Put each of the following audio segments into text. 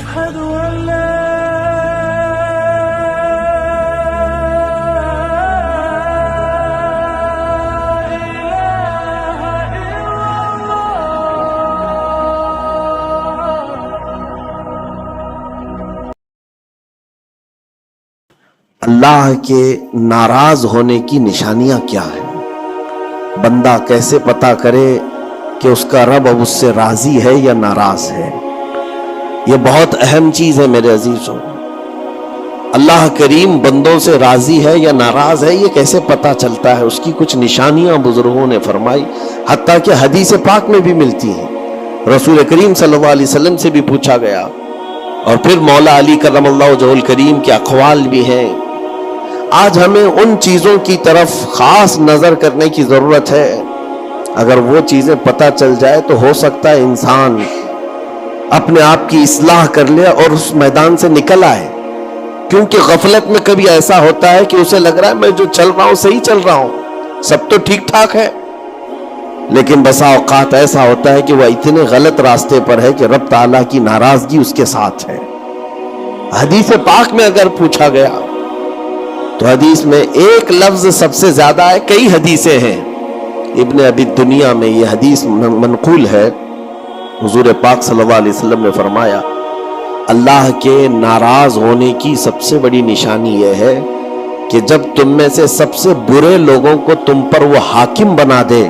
أشهد أن لا اللہ کے ناراض ہونے کی نشانیاں کیا ہیں؟ بندہ کیسے پتا کرے کہ اس کا رب اب اس سے راضی ہے یا ناراض ہے؟ یہ بہت اہم چیز ہے میرے عزیزوں۔ اللہ کریم بندوں سے راضی ہے یا ناراض ہے، یہ کیسے پتا چلتا ہے؟ اس کی کچھ نشانیاں بزرگوں نے فرمائی، حتیٰ کہ حدیث پاک میں بھی ملتی ہیں۔ رسول کریم صلی اللہ علیہ وسلم سے بھی پوچھا گیا، اور پھر مولا علی کرم اللہ وجہہ الکریم کے اقوال بھی ہیں۔ آج ہمیں ان چیزوں کی طرف خاص نظر کرنے کی ضرورت ہے۔ اگر وہ چیزیں پتہ چل جائے تو ہو سکتا ہے انسان اپنے آپ کی اصلاح کر لے اور اس میدان سے نکل آئے، کیونکہ غفلت میں کبھی ایسا ہوتا ہے کہ اسے لگ رہا ہے میں جو چل رہا ہوں صحیح چل رہا ہوں، سب تو ٹھیک ٹھاک ہے، لیکن بسا اوقات ایسا ہوتا ہے کہ وہ اتنے غلط راستے پر ہے کہ رب تعالیٰ کی ناراضگی اس کے ساتھ ہے۔ حدیث پاک میں اگر پوچھا گیا تو حدیث میں ایک لفظ سب سے زیادہ ہے، کئی حدیثیں ہیں۔ ابن ابی دنیا میں یہ حدیث منقول ہے، حضور پاک صلی اللہ علیہ وسلم نے فرمایا اللہ کے ناراض ہونے کی سب سے بڑی نشانی یہ ہے کہ جب تم میں سے سب سے برے لوگوں کو تم پر وہ حاکم بنا دے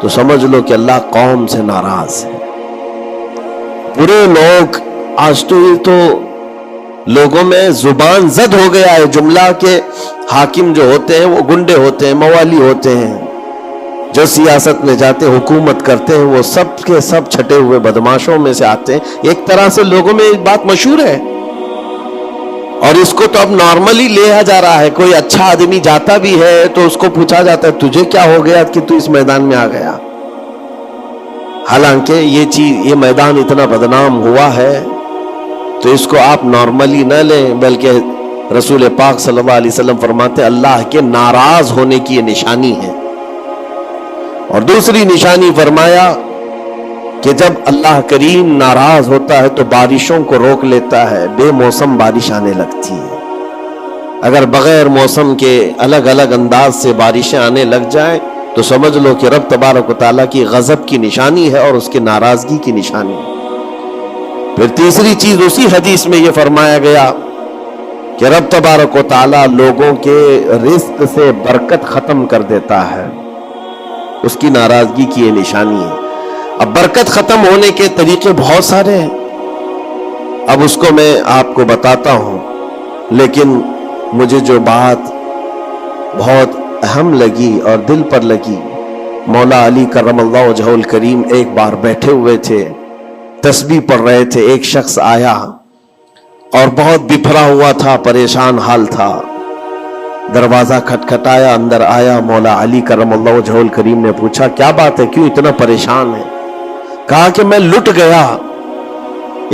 تو سمجھ لو کہ اللہ قوم سے ناراض ہے۔ برے لوگ، آج تو یہ تو لوگوں میں زبان زد ہو گیا ہے جملہ کہ حاکم جو ہوتے ہیں وہ گنڈے ہوتے ہیں، موالی ہوتے ہیں، جو سیاست میں جاتے حکومت کرتے ہیں وہ سب کے سب چھٹے ہوئے بدماشوں میں سے آتے ہیں۔ ایک طرح سے لوگوں میں ایک بات مشہور ہے، اور اس کو تو اب نارملی لیا جا رہا ہے۔ کوئی اچھا آدمی جاتا بھی ہے تو اس کو پوچھا جاتا ہے تجھے کیا ہو گیا کہ تو اس میدان میں آ گیا؟ حالانکہ یہ میدان اتنا بدنام ہوا ہے تو اس کو آپ نارملی نہ لیں، بلکہ رسول پاک صلی اللہ علیہ وسلم فرماتے ہیں اللہ کے ناراض ہونے کی یہ نشانی ہے۔ اور دوسری نشانی فرمایا کہ جب اللہ کریم ناراض ہوتا ہے تو بارشوں کو روک لیتا ہے، بے موسم بارش آنے لگتی ہے۔ اگر بغیر موسم کے الگ الگ انداز سے بارشیں آنے لگ جائیں تو سمجھ لو کہ رب تبارک و تعالیٰ کی غضب کی نشانی ہے اور اس کی ناراضگی کی نشانی ہے۔ پھر تیسری چیز اسی حدیث میں یہ فرمایا گیا کہ رب تبارک و تعالیٰ لوگوں کے رزق سے برکت ختم کر دیتا ہے، اس کی ناراضگی کی یہ نشانی ہے۔ اب برکت ختم ہونے کے طریقے بہت سارے ہیں، اب اس کو میں آپ کو بتاتا ہوں، لیکن مجھے جو بات بہت اہم لگی اور دل پر لگی، مولا علی کرم اللہ وجہہ الکریم ایک بار بیٹھے ہوئے تھے، تسبیح پڑھ رہے تھے، ایک شخص آیا اور بہت بپھرا ہوا تھا، پریشان حال تھا، دروازہ کھٹکھٹایا، اندر آیا، مولا علی کرم اللہ وجہہ الکریم نے پوچھا کیا بات ہے، کیوں اتنا پریشان ہے؟ کہا کہ میں لٹ گیا،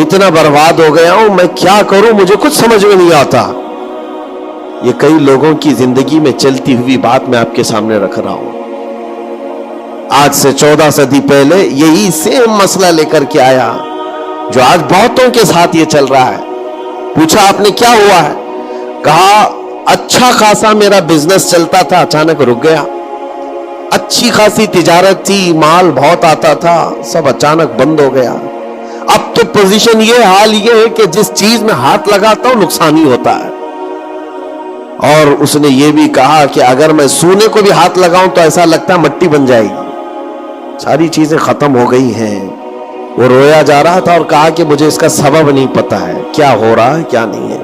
اتنا برباد ہو گیا ہوں، میں کیا کروں، مجھے کچھ سمجھ میں نہیں آتا۔ یہ کئی لوگوں کی زندگی میں چلتی ہوئی بات میں آپ کے سامنے رکھ رہا ہوں۔ آج سے 14 صدی پہلے یہی سیم مسئلہ لے کر کے آیا جو آج بہتوں کے ساتھ یہ چل رہا ہے۔ پوچھا آپ نے کیا ہوا ہے؟ کہا اچھا خاصا میرا بزنس چلتا تھا، اچانک رک گیا، اچھی خاصی تجارت تھی، مال بہت آتا تھا، سب اچانک بند ہو گیا۔ اب تو پوزیشن یہ، حال یہ ہے کہ جس چیز میں ہاتھ لگاتا ہوں نقصان ہی ہوتا ہے۔ اور اس نے یہ بھی کہا کہ اگر میں سونے کو بھی ہاتھ لگاؤں تو ایسا لگتا ہے مٹی بن جائے گی، ساری چیزیں ختم ہو گئی ہیں۔ وہ رویا جا رہا تھا اور کہا کہ مجھے اس کا سبب نہیں پتا ہے، کیا ہو رہا ہے کیا نہیں ہے۔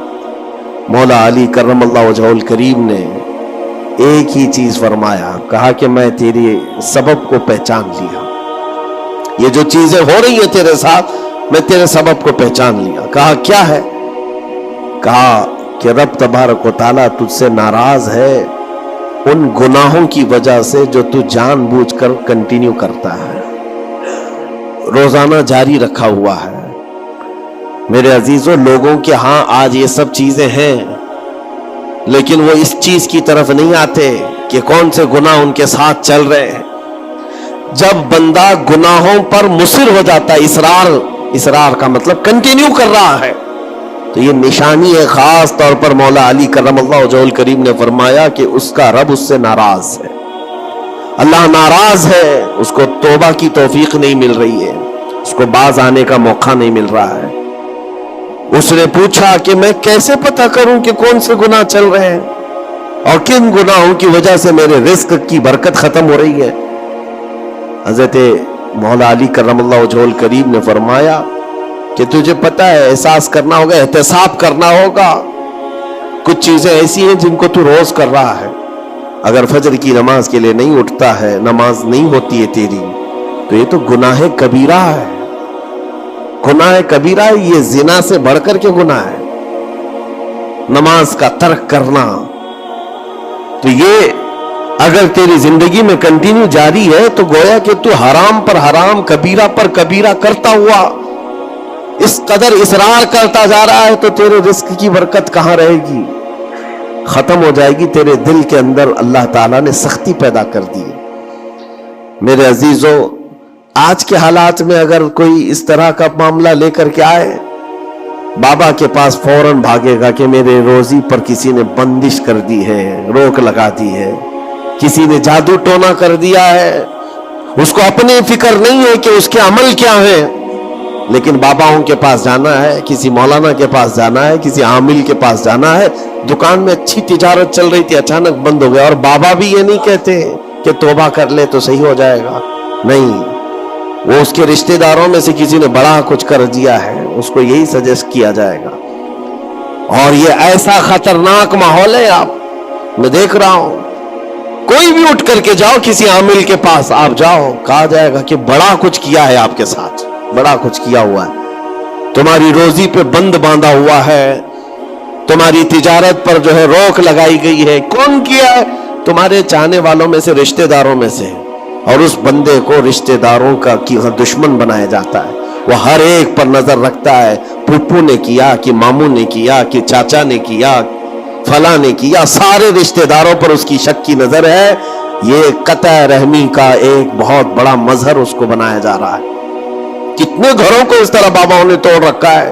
مولا علی کرم اللہ وجہہ الکریم نے ایک ہی چیز فرمایا، کہا کہ میں تیری سبب کو پہچان لیا، یہ جو چیزیں ہو رہی ہیں تیرے ساتھ میں تیرے سبب کو پہچان لیا۔ کہا کیا ہے؟ کہا کہ رب تبارک و تعالیٰ تجھ سے ناراض ہے ان گناہوں کی وجہ سے جو تو جان بوجھ کر کنٹینیو کرتا ہے، روزانہ جاری رکھا ہوا ہے۔ میرے عزیزوں، لوگوں کے ہاں آج یہ سب چیزیں ہیں، لیکن وہ اس چیز کی طرف نہیں آتے کہ کون سے گناہ ان کے ساتھ چل رہے ہیں۔ جب بندہ گناہوں پر مصر ہو جاتا ہے، اصرار کا مطلب کنٹینیو کر رہا ہے، تو یہ نشانی ہے. خاص طور پر مولا علی کرم اللہ وجہہ الکریم نے فرمایا کہ اس کا رب اس سے ناراض ہے. اللہ ناراض ہے, اس کو توبہ کی توفیق نہیں مل رہی ہے, اس کو باز آنے کا موقع نہیں مل رہا ہے. اس نے پوچھا کہ میں کیسے پتہ کروں کہ کون سے گناہ چل رہے ہیں اور کن گناہوں کی وجہ سے میرے رزق کی برکت ختم ہو رہی ہے. حضرت مولا علی کرم اللہ وجہہ الکریم نے فرمایا کہ تجھے پتہ ہے, احساس کرنا ہوگا, احتساب کرنا ہوگا. کچھ چیزیں ایسی ہیں جن کو تو روز کر رہا ہے. اگر فجر کی نماز کے لیے نہیں اٹھتا ہے, نماز نہیں ہوتی ہے تیری, تو یہ تو گناہ کبیرہ ہے. گناہ کبیرہ ہے, یہ زنا سے بڑھ کر کے گناہ ہے نماز کا ترک کرنا. تو یہ اگر تیری زندگی میں کنٹینیو جاری ہے تو گویا کہ تو حرام پر حرام, کبیرہ پر کبیرہ کرتا ہوا اس قدر اصرار کرتا جا رہا ہے, تو تیرے رزق کی برکت کہاں رہے گی؟ ختم ہو جائے گی. تیرے دل کے اندر اللہ تعالیٰ نے سختی پیدا کر دی. میرے عزیزو, آج کے حالات میں اگر کوئی اس طرح کا معاملہ لے کر کے آئے, بابا کے پاس فوراً بھاگے گا کہ میرے روزی پر کسی نے بندش کر دی ہے, روک لگا دی ہے, کسی نے جادو ٹونا کر دیا ہے. اس کو اپنی فکر نہیں ہے کہ اس کے عمل کیا ہے, لیکن باباؤں کے پاس جانا ہے, کسی مولانا کے پاس جانا ہے, کسی عامل کے پاس جانا ہے. دکان میں اچھی تجارت چل رہی تھی, اچانک بند ہو گیا, اور بابا بھی یہ نہیں کہتے کہ توبہ کر لے تو صحیح ہو جائے گا. نہیں, وہ اس کے رشتہ داروں میں سے کسی نے بڑا کچھ کر دیا ہے, اس کو یہی سجیسٹ کیا جائے گا. اور یہ ایسا خطرناک ماحول ہے, آپ میں دیکھ رہا ہوں, کوئی بھی اٹھ کر کے جاؤ کسی عامل کے پاس آپ جاؤ, کہا جائے گا کہ بڑا کچھ کیا ہے آپ کے ساتھ, بڑا کچھ کیا ہوا ہے, تمہاری روزی پہ بند باندھا ہوا ہے, تمہاری تجارت پر جو ہے روک لگائی گئی ہے. کون کیا ہے؟ تمہارے چاہنے والوں میں سے, رشتہ داروں میں سے. اور اس بندے کو رشتہ داروں کا دشمن بنایا جاتا ہے. وہ ہر ایک پر نظر رکھتا ہے, پھپھو نے کیا کہ ماموں نے کیا کہ چاچا نے کیا, فلاں نے کیا, سارے رشتہ داروں پر اس کی شک کی نظر ہے. یہ قطع رحمی کا ایک بہت بڑا مظہر اس کو بنایا جا رہا ہے. کتنے گھروں کو اس طرح باباؤں نے توڑ رکھا ہے,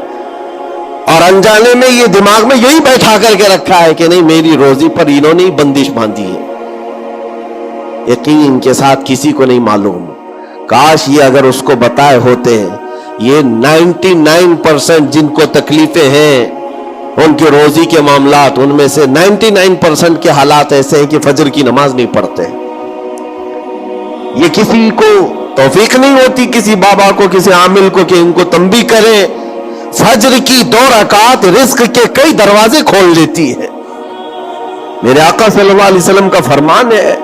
اور انجانے میں یہ دماغ میں یہی بیٹھا کر کے رکھا ہے کہ نہیں, میری روزی پر انہوں نے بندش باندھی ہے. یقین کے ساتھ کسی کو نہیں معلوم. کاش یہ اگر اس کو بتائے ہوتے, یہ 99% جن کو تکلیفیں ہیں ان کے روزی کے معاملات, ان میں سے 99% کے حالات ایسے ہیں کہ فجر کی نماز نہیں پڑھتے. یہ کسی کو توفیق نہیں ہوتی, کسی بابا کو, کسی عامل کو, کہ ان کو تنبیہ کریں. فجر کی 2 رکعات رزق کے کئی دروازے کھول لیتی ہے. میرے آقا صلی اللہ علیہ وسلم کا فرمان ہے,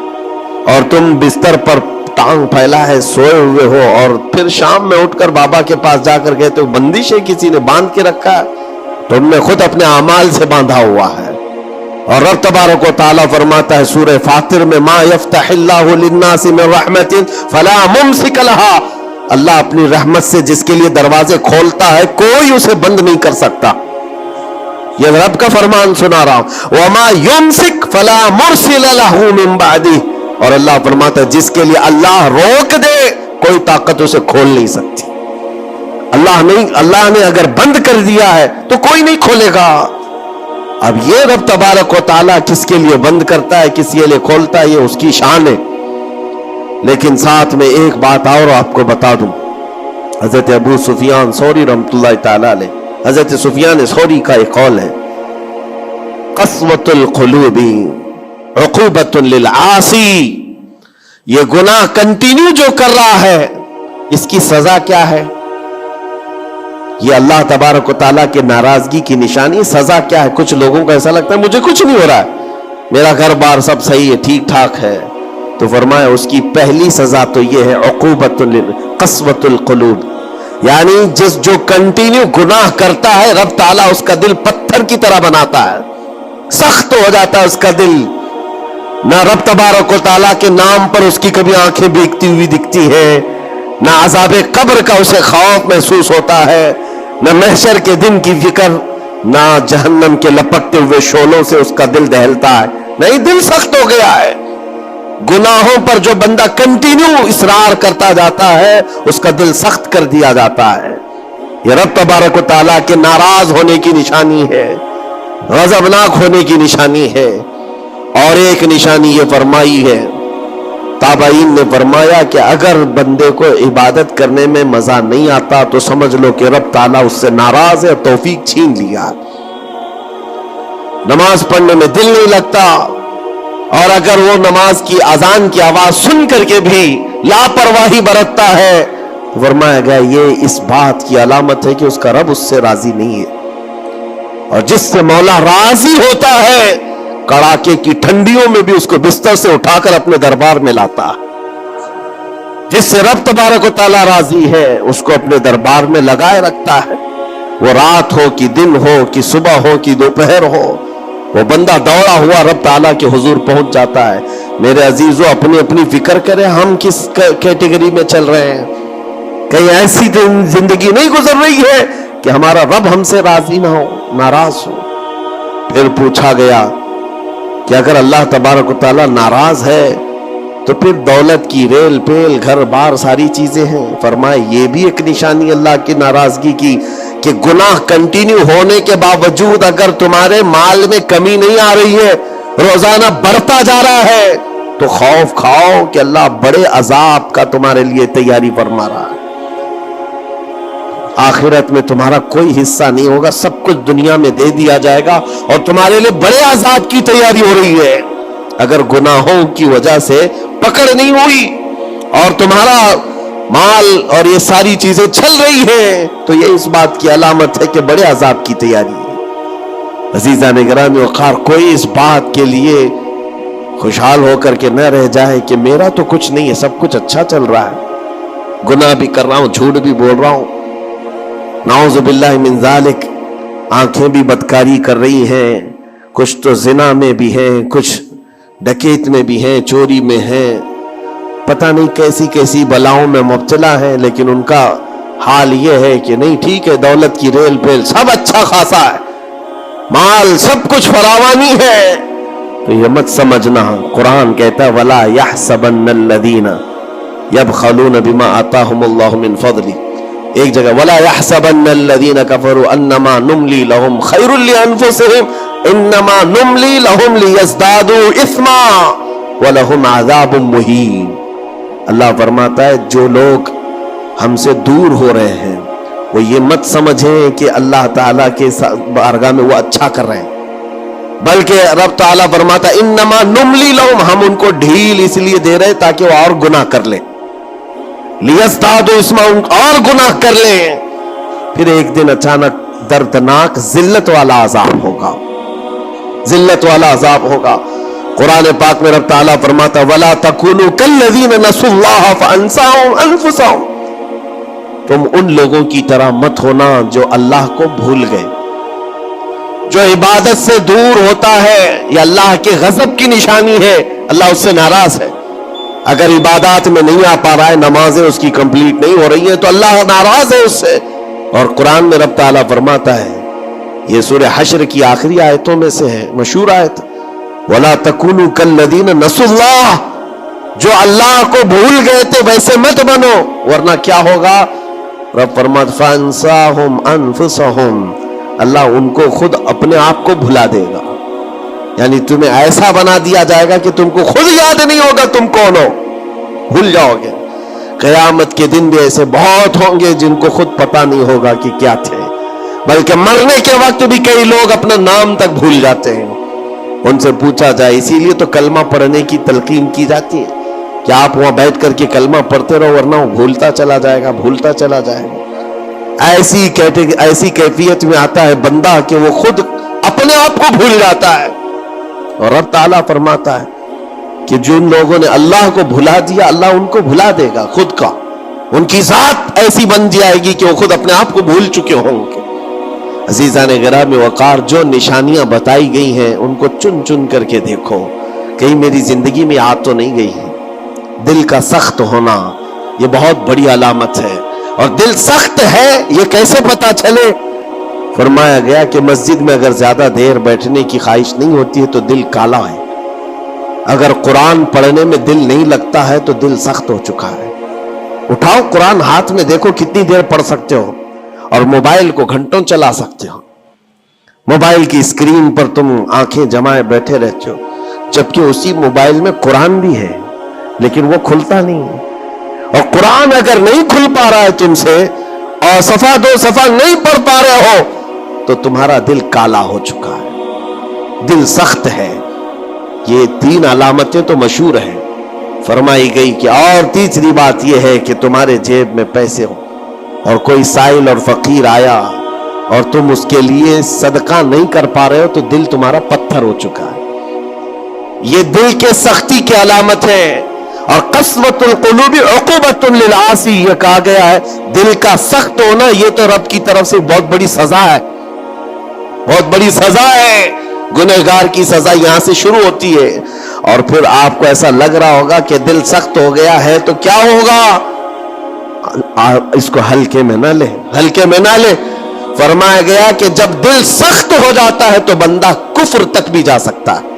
اور تم بستر پر ٹانگ پھیلا ہے سوئے ہوئے ہو, اور پھر شام میں اٹھ کر بابا کے پاس جا کر کہتے ہو بندش ہے, کسی نے باندھ کے رکھا ہے, تم نے خود اپنے اعمال سے باندھا ہوا ہے. اور رب تبارک و تعالیٰ فرماتا ہے سورہ فاطر میں, ما یفتح اللہ للناس من رحمت فلا ممسک لها, اللہ اپنی رحمت سے جس کے لیے دروازے کھولتا ہے کوئی اسے بند نہیں کر سکتا. یہ رب کا فرمان سنا رہا ہوں. وما یمسک فلا مرسل له من بعده, اور اللہ فرماتا ہے جس کے لیے اللہ روک دے کوئی طاقت اسے کھول نہیں سکتی. اللہ نے اگر بند کر دیا ہے تو کوئی نہیں کھولے گا. اب یہ رب تبارک و تعالیٰ کس کے لیے بند کرتا ہے, کس کے لیے کھولتا ہے, یہ اس کی شان ہے. لیکن ساتھ میں ایک بات اور آپ کو بتا دوں. حضرت ابو سفیان ثوری رحمۃ اللہ تعالی علیہ, حضرت سفیان ثوری کا ایک قول ہے, قسوۃ القلوب عقوبۃ للعاصی, یہ گناہ کنٹینیو جو کر رہا ہے اس کی سزا کیا ہے؟ یہ اللہ تبارک و تعالیٰ کے ناراضگی کی نشانی. سزا کیا ہے؟ کچھ لوگوں کو ایسا لگتا ہے مجھے کچھ نہیں ہو رہا ہے, میرا گھر بار سب صحیح ہے, ٹھیک ٹھاک ہے, تو فرمایا اس کی پہلی سزا تو یہ ہے عقوبۃ قسوۃ القلوب, یعنی جو کنٹینیو گناہ کرتا ہے رب تعالیٰ اس کا دل پتھر کی طرح بناتا ہے, سخت ہو جاتا ہے اس کا دل. نہ رب تبارک و تعالیٰ کے نام پر اس کی کبھی آنکھیں بھیگتی ہوئی دکھتی ہیں, نہ عذاب قبر کا اسے خوف محسوس ہوتا ہے, نہ محشر کے دن کی فکر, نہ جہنم کے لپکتے ہوئے شعلوں سے اس کا دل دہلتا ہے. نہیں, دل سخت ہو گیا ہے. گناہوں پر جو بندہ کنٹینیو اصرار کرتا جاتا ہے اس کا دل سخت کر دیا جاتا ہے. یہ رب تبارک و تعالیٰ کے ناراض ہونے کی نشانی ہے، غضبناک ہونے کی نشانی ہے۔ اور ایک نشانی یہ فرمائی ہے، تابعین نے فرمایا کہ اگر بندے کو عبادت کرنے میں مزہ نہیں آتا تو سمجھ لو کہ رب تعالیٰ اس سے ناراض ہے، توفیق چھین لیا۔ نماز پڑھنے میں دل نہیں لگتا، اور اگر وہ نماز کی اذان کی آواز سن کر کے بھی لاپرواہی برتتا ہے، فرمایا گیا یہ اس بات کی علامت ہے کہ اس کا رب اس سے راضی نہیں ہے۔ اور جس سے مولا راضی ہوتا ہے، کڑاکے کی ٹھنڈیوں میں بھی اس کو بستر سے اٹھا کر اپنے دربار میں لاتا ہے۔ جس سے رب تبارک و تعالیٰ راضی ہے، اس کو اپنے دربار میں لگائے رکھتا ہے۔ وہ رات ہو کہ دن ہو کہ صبح ہو کہ دوپہر ہو، وہ بندہ دوڑا ہوا رب تعالیٰ کے حضور پہنچ جاتا ہے۔ میرے عزیزو، اپنی اپنی فکر کریں، ہم کس کیٹیگری میں چل رہے ہیں؟ کہیں ایسی زندگی نہیں گزر رہی ہے کہ ہمارا رب ہم سے راضی نہ ہو، ناراض ہو؟ پھر پوچھا گیا کہ اگر اللہ تبارک و تعالیٰ ناراض ہے تو پھر دولت کی ریل پیل گھر بار ساری چیزیں ہیں۔ فرمائے یہ بھی ایک نشانی اللہ کی ناراضگی کی کہ گناہ کنٹینیو ہونے کے باوجود اگر تمہارے مال میں کمی نہیں آ رہی ہے، روزانہ بڑھتا جا رہا ہے، تو خوف کھاؤ کہ اللہ بڑے عذاب کا تمہارے لیے تیاری فرما رہا ہے۔ آخرت میں تمہارا کوئی حصہ نہیں ہوگا، سب کچھ دنیا میں دے دیا جائے گا، اور تمہارے لیے بڑے عذاب کی تیاری ہو رہی ہے۔ اگر گناہوں کی وجہ سے پکڑ نہیں ہوئی اور تمہارا مال اور یہ ساری چیزیں چل رہی ہیں، تو یہ اس بات کی علامت ہے کہ بڑے عذاب کی تیاری ہے۔ عزیزان گرامی وقار، کوئی اس بات کے لیے خوشحال ہو کر کے نہ رہ جائے کہ میرا تو کچھ نہیں ہے، سب کچھ اچھا چل رہا ہے، گناہ بھی کر رہا ہوں، جھوٹ بھی بول رہا ہوں، نعوذ باللہ من ذالک، آنکھیں بھی بدکاری کر رہی ہیں، کچھ تو زنا میں بھی ہیں، کچھ ڈکیت میں بھی ہیں، چوری میں ہیں، پتہ نہیں کیسی کیسی بلاؤں میں مبتلا ہے، لیکن ان کا حال یہ ہے کہ نہیں ٹھیک ہے، دولت کی ریل پیل سب اچھا خاصا ہے، مال سب کچھ فراوانی ہے، تو یہ مت سمجھنا۔ قرآن کہتا ہے وَلَا يَحْسَبَنَّ الَّذِينَ يَبْخَلُونَ بِمَا آتَاهُمُ اللَّهُ مِنْ فَضْلِهِ، ایک جگہ وَلَا يَحْسَبَنَّ الَّذِينَ كَفَرُوا أَنَّمَا نُمْلِي لَهُمْ خَيْرٌ لِأَنفُسِهِمْ إِنَّمَا نُمْلِي لَهُمْ لِيَزْدَادُوا إِثْمًا وَلَهُمْ عَذَابٌ مُهِينٌ۔ اللہ فرماتا ہے جو لوگ ہم سے دور ہو رہے ہیں وہ یہ مت سمجھیں کہ اللہ تعالیٰ کے بارگاہ میں وہ اچھا کر رہے ہیں، بلکہ رب تعالیٰ فرماتا ہے انما نملی لہم، ہم ان کو ڈھیل اس لیے دے رہے تاکہ وہ اور گناہ کر لیں، لیزدادوا اسما، اور گناہ کر لیں۔ پھر ایک دن اچانک دردناک ذلت والا عذاب ہوگا، ذلت والا عذاب ہوگا۔ قرآن پاک میں رب تعالیٰ فرماتا وَلَا تَكُونُوا كَالَّذِينَ نَسُوا اللَّهَ فَأَنسَاهُمْ أَنفُسَهُمْ، تم ان لوگوں کی طرح مت ہونا جو اللہ کو بھول گئے۔ جو عبادت سے دور ہوتا ہے یہ اللہ کے غضب کی نشانی ہے، اللہ اس سے ناراض ہے۔ اگر عبادات میں نہیں آ پا رہا ہے، نمازیں اس کی کمپلیٹ نہیں ہو رہی ہیں، تو اللہ ناراض ہے اس سے۔ اور قرآن میں رب تعالیٰ فرماتا ہے، یہ سورہ حشر کی آخری آیتوں میں سے ہے، مشہور آیت، وَلَا تَكُونُوا كَالَّذِينَ نَسُوا اللَّهَ، جو اللہ کو بھول گئے تھے ویسے مت بنو، ورنہ کیا ہوگا؟ رب فرماتا فَأَنسَاهُمْ أَنفُسَهُمْ، اللہ ان کو خود اپنے آپ کو بھلا دے گا، یعنی تمہیں ایسا بنا دیا جائے گا کہ تم کو خود یاد نہیں ہوگا تم کون ہو، بھول جاؤ گے۔ قیامت کے دن بھی ایسے بہت ہوں گے جن کو خود پتہ نہیں ہوگا کہ کیا تھے، بلکہ مرنے کے وقت بھی کئی لوگ اپنا نام تک بھول جاتے ہیں۔ ان سے پوچھا جائے، اسی لیے تو کلمہ پڑھنے کی تلقین کی جاتی ہے کہ آپ وہاں بیٹھ کر کے کلمہ پڑھتے رہو، ورنہ وہ بھولتا چلا جائے گا، بھولتا چلا جائے گا۔ ایسی کیفیت میں آتا ہے بندہ کہ وہ خود اپنے آپ کو بھول جاتا ہے۔ اور رب تعالیٰ فرماتا ہے کہ جن لوگوں نے اللہ کو بھلا دیا، اللہ ان کو بھلا دے گا خود کا، ان کی ذات ایسی بن جائے گی کہ وہ خود اپنے آپ کو بھول چکے ہوں گے۔ عزیزان گرامی وقار، جو نشانیاں بتائی گئی ہیں ان کو چن چن کر کے دیکھو، کہیں میری زندگی میں آ تو نہیں گئی ہے۔ دل کا سخت ہونا یہ بہت بڑی علامت ہے، اور دل سخت ہے یہ کیسے پتا چلے؟ فرمایا گیا کہ مسجد میں اگر زیادہ دیر بیٹھنے کی خواہش نہیں ہوتی ہے تو دل کالا ہے، اگر قرآن پڑھنے میں دل نہیں لگتا ہے تو دل سخت ہو چکا ہے۔ اٹھاؤ قرآن ہاتھ میں، دیکھو کتنی دیر پڑھ سکتے ہو، اور موبائل کو گھنٹوں چلا سکتے ہو. موبائل کی اسکرین پر تم آنکھیں جمائے بیٹھے رہتے ہو، جبکہ اسی موبائل میں قرآن بھی ہے لیکن وہ کھلتا نہیں. اور قرآن اگر نہیں کھل پا رہا ہے تم سے، اور صفحہ دو صفحہ نہیں پڑھ پا رہے ہو، تو تمہارا دل کالا ہو چکا ہے، دل سخت ہے. یہ 3 علامتیں تو مشہور ہیں. فرمائی گئی کہ اور تیسری بات یہ ہے کہ تمہارے جیب میں پیسے ہو اور کوئی سائل اور فقیر آیا اور تم اس کے لیے صدقہ نہیں کر پا رہے ہو تو دل تمہارا پتھر ہو چکا ہے. یہ دل کے سختی کی علامت ہے. اور قسوۃ القلوب عقوبۃ للعاصی، یہ کہا گیا ہے دل کا سخت ہونا یہ تو رب کی طرف سے بہت بڑی سزا ہے، بہت بڑی سزا ہے. گنہگار کی سزا یہاں سے شروع ہوتی ہے. اور پھر آپ کو ایسا لگ رہا ہوگا کہ دل سخت ہو گیا ہے تو کیا ہوگا، اس کو ہلکے میں نہ لے، ہلکے میں نہ لے. فرمایا گیا کہ جب دل سخت ہو جاتا ہے تو بندہ کفر تک بھی جا سکتا ہے،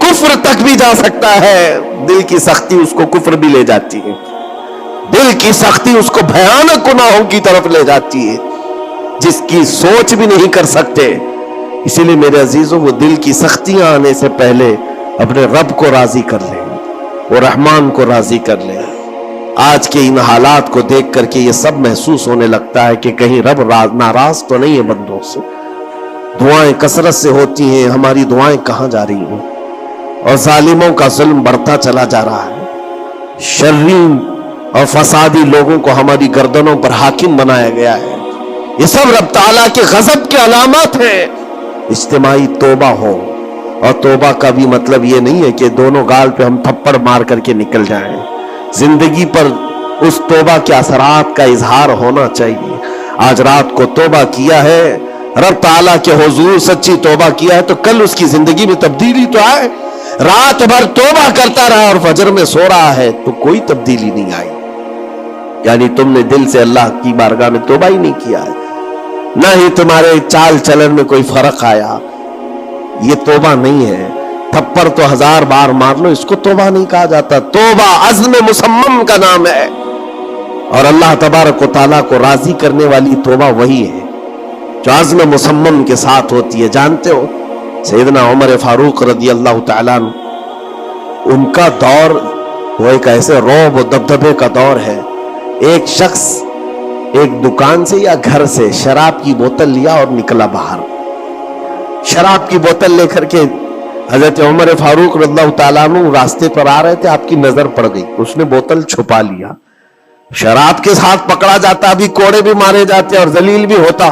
کفر تک بھی جا سکتا ہے. دل کی سختی اس کو کفر بھی لے جاتی ہے، دل کی سختی اس کو بھیانک گناہوں کی طرف لے جاتی ہے جس کی سوچ بھی نہیں کر سکتے. اسی لیے میرے عزیزوں، وہ دل کی سختیاں آنے سے پہلے اپنے رب کو راضی کر لیں، وہ رحمان کو راضی کر لیں. آج کے ان حالات کو دیکھ کر کے یہ سب محسوس ہونے لگتا ہے کہ کہیں رب ناراض تو نہیں ہے بندوں سے. دعائیں کثرت سے ہوتی ہیں، ہماری دعائیں کہاں جا رہی ہیں؟ اور ظالموں کا ظلم بڑھتا چلا جا رہا ہے. شریر اور فسادی لوگوں کو ہماری گردنوں پر حاکم بنایا گیا ہے. یہ سب رب تعالیٰ کے غضب کے علامات ہیں. اجتماعی توبہ ہو، اور توبہ کا بھی مطلب یہ نہیں ہے کہ دونوں گال پہ ہم تھپڑ مار کر کے نکل جائیں. زندگی پر اس توبہ کے اثرات کا اظہار ہونا چاہیے. آج رات کو توبہ کیا ہے، رب تعالیٰ کے حضور سچی توبہ کیا ہے تو کل اس کی زندگی میں تبدیلی تو آئے. رات بھر توبہ کرتا رہا اور فجر میں سو رہا ہے تو کوئی تبدیلی نہیں آئی، یعنی تم نے دل سے اللہ کی بارگاہ میں توبہ ہی نہیں کیا ہے، نہ ہی تمہارے چال چلن میں کوئی فرق آیا. یہ توبہ نہیں ہے. تھپڑ تو 1000 بار مار لو، اس کو توبہ نہیں کہا جاتا. توبہ عزم مصمم کا نام ہے، اور اللہ تبارک و تعالیٰ کو راضی کرنے والی توبہ وہی ہے جو عزم مصمم کے ساتھ ہوتی ہے. جانتے ہو سیدنا عمر فاروق رضی اللہ تعالیٰ عنہ، ان کا دور وہ ایک ایسے رعب و دبدبے کا دور ہے. ایک شخص ایک دکان سے یا گھر سے شراب کی بوتل لیا اور نکلا باہر. شراب کی بوتل لے کر کے حضرت عمر فاروق رضی اللہ تعالیٰ عنہ راستے پر آ رہے تھے، آپ کی نظر پڑ گئی، اس نے بوتل چھپا لیا. شراب کے ساتھ پکڑا جاتا، ابھی کوڑے بھی مارے جاتے اور ذلیل بھی ہوتا.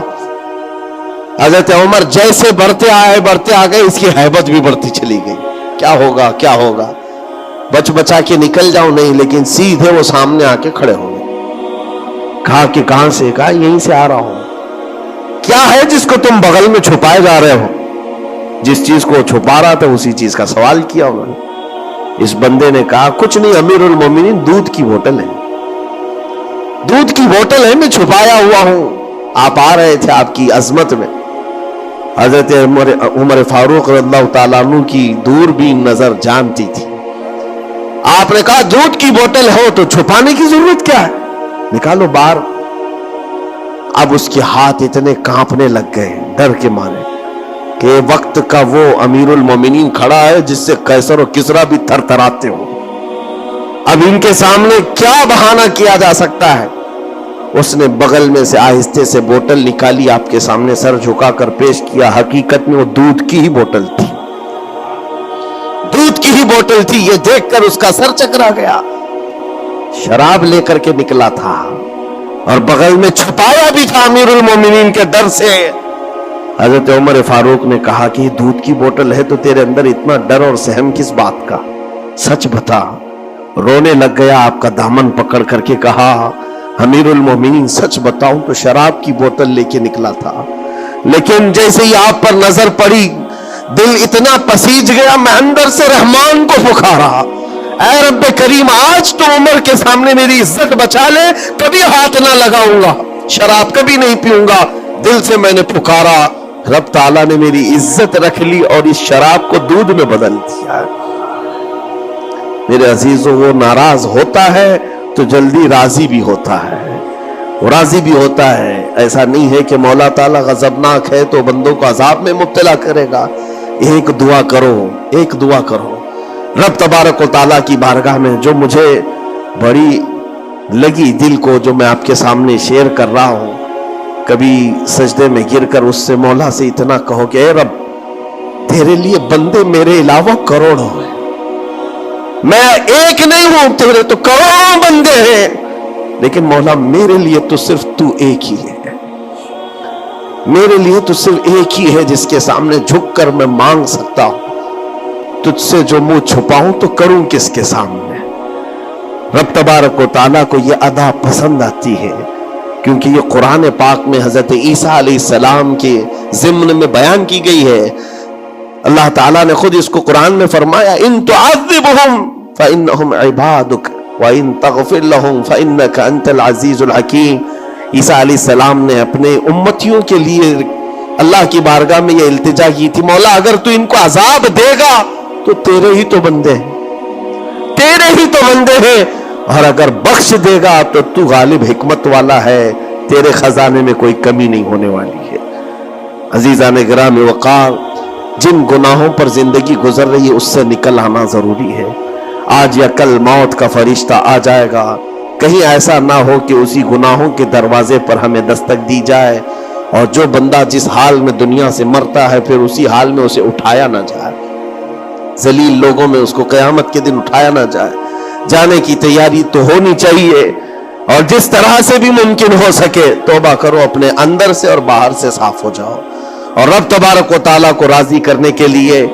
حضرت عمر جیسے بڑھتے آ گئے، اس کی ہیبت بھی بڑھتی چلی گئی. کیا ہوگا کیا ہوگا، بچ بچا کے نکل جاؤں نہیں، لیکن سیدھے وہ سامنے آ کے کھڑے ہو گئے. کہا کہ کہاں سے؟ کہا یہیں سے آ رہا ہوں. کیا ہے جس کو تم بغل میں چھپائے جا رہے ہو؟ جس چیز کو چھپا رہا تھا اسی چیز کا سوال کیا انہوں نے. اس بندے نے کہا کچھ نہیں امیر المومنین، دودھ کی بوتل ہے، دودھ کی بوتل ہے، میں چھپایا ہوا ہوں. آپ آ رہے تھے آپ کی عظمت میں. حضرت عمر فاروق رضی اللہ تعالیٰ عنہ کی دور بھی نظر جانتی تھی. آپ نے کہا دودھ کی بوتل ہو تو چھپانے کی ضرورت کیا ہے، نکالو باہر. اب اس کے ہاتھ اتنے کانپنے لگ گئے ڈر کے مارے کہ وقت کا وہ امیر المومنین کھڑا ہے جس سے قیصر و کسریٰ بھی تھر تھراتے ہو. اب ان کے سامنے کیا بہانہ کیا جا سکتا ہے؟ اس نے بغل میں سے آہستہ سے بوتل نکالی، آپ کے سامنے سر جھکا کر پیش کیا. حقیقت میں وہ دودھ کی ہی بوتل تھی، دودھ کی ہی بوتل تھی. یہ دیکھ کر اس کا سر چکرا گیا. شراب لے کر کے نکلا تھا اور بغل میں چھپایا بھی تھا امیر المومنین کے ڈر سے. حضرت عمر فاروق نے کہا کہ یہ دودھ کی بوتل ہے تو تیرے اندر اتنا ڈر اور سہم کس بات کا، سچ بتا. رونے لگ گیا، آپ کا دامن پکڑ کر کے کہا امیر المومنین سچ بتاؤں تو شراب کی بوتل لے کے نکلا تھا، لیکن جیسے ہی آپ پر نظر پڑی دل اتنا پسیج گیا، میں اندر سے رحمان کو پکارا، اے رب کریم آج تو عمر کے سامنے میری عزت بچا لے، کبھی ہاتھ نہ لگاؤں گا، شراب کبھی نہیں پیوں گا. دل سے میں نے پکارا، رب تعالیٰ نے میری عزت رکھ لی اور اس شراب کو دودھ میں بدل دیا. میرے عزیزوں، وہ ناراض ہوتا ہے تو جلدی راضی بھی ہوتا ہے. وہ راضی بھی ہوتا ہے. ایسا نہیں ہے کہ مولا تعالیٰ غضبناک ہے تو بندوں کو عذاب میں مبتلا کرے گا. ایک دعا کرو, ایک دعا کرو رب تبارک و تعالیٰ کی بارگاہ میں, جو مجھے بڑی لگی دل کو, جو میں آپ کے سامنے شیئر کر رہا ہوں. کبھی سجدے میں گر کر اس سے مولا سے اتنا کہو کہ اے رب, تیرے لیے بندے میرے علاوہ کروڑوں ہیں, میں ایک نہیں ہوں, تیرے تو کروڑوں بندے ہیں, لیکن مولا میرے لیے تو صرف تو ایک ہی ہے. میرے لیے تو صرف ایک ہی ہے جس کے سامنے جھک کر میں مانگ سکتا ہوں. تجھ سے جو منہ چھپاؤں تو کروں کس کے سامنے. رب تبارک و تعالیٰ کو یہ ادا پسند آتی ہے, کیونکہ یہ قرآن پاک میں حضرت عیسیٰ علیہ السلام کے ضمن میں بیان کی گئی ہے. اللہ تعالیٰ نے خود اس کو قرآن میں فرمایا, ان تعذبہم فانہم عبادک وان تغفر لہم فانک انت العزیز الحکیم. عیسیٰ علیہ السلام نے اپنے امتیوں کے لیے اللہ کی بارگاہ میں یہ التجا کی تھی, مولا اگر تو ان کو عذاب دے گا تو تیرے ہی تو بندے ہیں, تیرے ہی تو بندے ہیں, اور اگر بخش دے گا تو تو غالب حکمت والا ہے, تیرے خزانے میں کوئی کمی نہیں ہونے والی ہے. عزیزان گرامی وقار, جن گناہوں پر زندگی گزر رہی ہے اس سے نکل آنا ضروری ہے. آج یا کل موت کا فرشتہ آ جائے گا. کہیں ایسا نہ ہو کہ اسی گناہوں کے دروازے پر ہمیں دستک دی جائے, اور جو بندہ جس حال میں دنیا سے مرتا ہے پھر اسی حال میں اسے اٹھایا نہ جائے. ذلیل لوگوں میں اس کو قیامت کے دن اٹھایا نہ جائے. جانے کی تیاری تو ہونی چاہیے, اور جس طرح سے بھی ممکن ہو سکے توبہ کرو, اپنے اندر سے اور باہر سے صاف ہو جاؤ. اور رب تبارک و تعالیٰ کو راضی کرنے کے لیے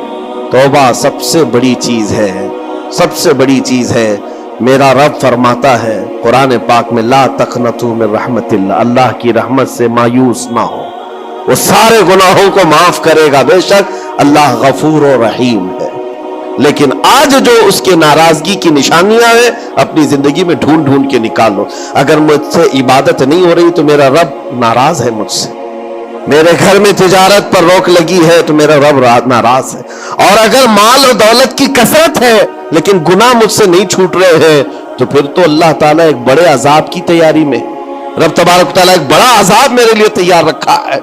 توبہ سب سے بڑی چیز ہے, سب سے بڑی چیز ہے. میرا رب فرماتا ہے قرآن پاک میں, لا تقنطوا من رحمت اللہ, اللہ کی رحمت سے مایوس نہ ہو, وہ سارے گناہوں کو معاف کرے گا, بے شک اللہ غفور و رحیم ہے. لیکن آج جو اس کے ناراضگی کی نشانیاں ہیں اپنی زندگی میں ڈھونڈ ڈھونڈ کے نکالو. اگر مجھ سے عبادت نہیں ہو رہی تو میرا رب ناراض ہے مجھ سے. میرے گھر میں تجارت پر روک لگی ہے تو میرا رب ناراض ہے. اور اگر مال اور دولت کی کثرت ہے لیکن گناہ مجھ سے نہیں چھوٹ رہے ہیں تو پھر تو اللہ تعالیٰ ایک بڑے عذاب کی تیاری میں, رب تبارک تعالیٰ ایک بڑا عذاب میرے لیے تیار رکھا ہے,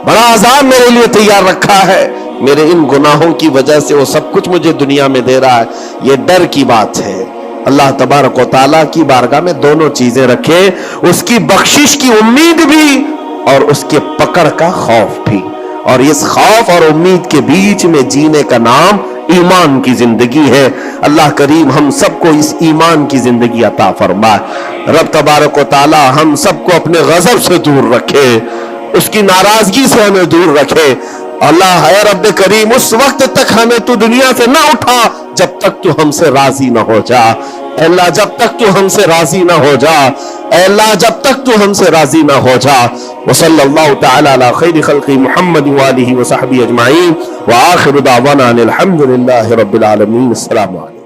بڑا عذاب میرے لیے تیار رکھا ہے. میرے ان گناہوں کی وجہ سے وہ سب کچھ مجھے دنیا میں دے رہا ہے. یہ ڈر کی بات ہے. اللہ تبارک و تعالیٰ کی بارگاہ میں دونوں چیزیں رکھے, اس کی بخشش کی امید بھی اور اس کے پکڑ کا خوف بھی. اور اس خوف اور امید کے بیچ میں جینے کا نام ایمان کی زندگی ہے. اللہ کریم ہم سب کو اس ایمان کی زندگی عطا فرمائے. رب تبارک و تعالیٰ ہم سب کو اپنے غضب سے دور رکھے, اس کی ناراضگی سے ہمیں دور رکھے. اللہ اے رب کریم اس وقت تک ہمیں تو دنیا سے نہ اٹھا جب تک تو ہم سے راضی نہ ہو جا. اے اللہ جب تک تو ہم سے راضی نہ ہو جا, اے اللہ جب تک تو ہم سے راضی نہ ہو جا. وصلی اللہ تعالی علی خیر خلق محمد وآلہ وصحبہ اجمعین, وآخر دعوانا الحمد للہ رب العالمین. السلام علیکم.